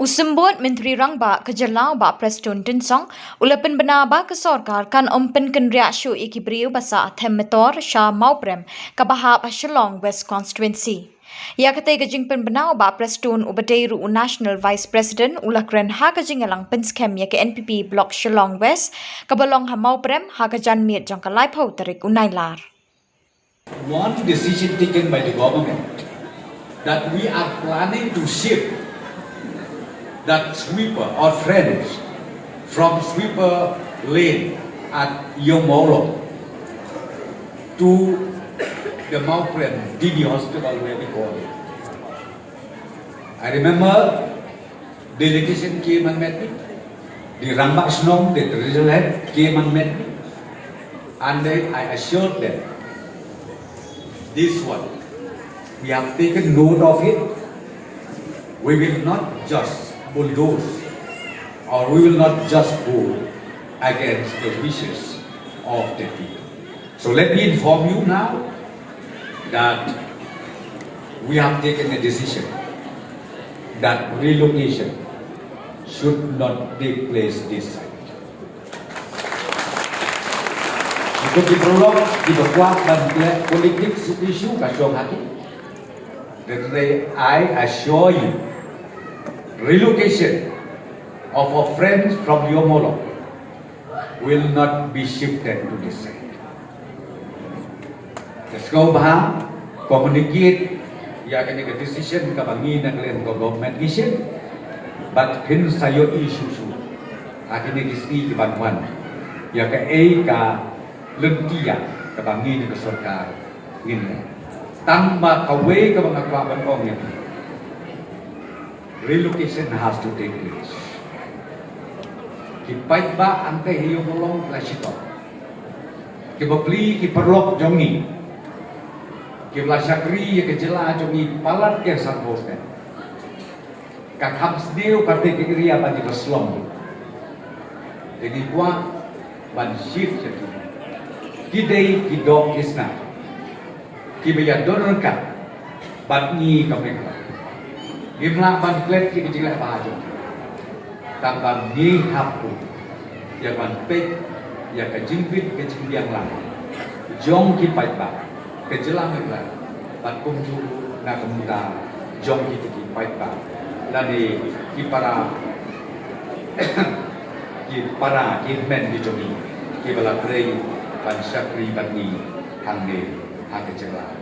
Usembut Menteri Rangba kejelau ba Preston Tinsong ulapan benaba ke sorkar kan ompen kenriak syu iki beriu basa them metor Shah Mauprem kabahap Shillong West Constituency. Ya kata gajing penbenau ba Preston ubadeiru National Vice President ulakren ha gajing alang penskem ya ke NPP Block Shillong West kabalong ha Mauprem ha gajan miet jong kalai pau tarik unailar. One decision taken by the government that we are planning to shift that sweeper or friends from sweeper lane at Yomolo to the Mauprem DB hospital where we call it. I remember delegation came and met me. The Rambak Snong, the traditional head, came and met me. And then I assured them, this one, we have taken note of it. We will not just bulldoze, or we will not just go against the wishes of the people. So let me inform you now that we have taken a decision that relocation should not take place this side. Untuk diprolog di bawah bantuan politik isu kacau hati. I assure you, relocation of our friends from Yomolo will not be shifted to this side. Let's go back, communicate, ya kini ke decision kabangi na kalian ko government mission, but pin sayo isu akhirnya kisi ke bantuan, ya ke ka lentia kabangi na ke sorkar ini. Tanpa kawe ke mga kawan kongnya. Relocation has to take place. Kipait ba ante hiyo molong lasito. Kibapli kiperlok jongi. Kibla syakri ya kejela jongi palat ke sarbosten. Kakam sendiri kate kiriya bagi berselong. Jadi gua ban shift jadi. Kidei kidok isna. Kibaya donorkan ban ni kami. Imla ban klet ki kecilak bahajo. Tambang ni hapu. Ya ban pek, ya ke jimpit ke jimbiang lang. Jong ki pai ba. Ke jelang lah. Ban kumju na kemuda jong ki pai ba. Lani ki para ki men di jomi. Ki bala prei ban syakri ban ni hang ni hang ke jelang.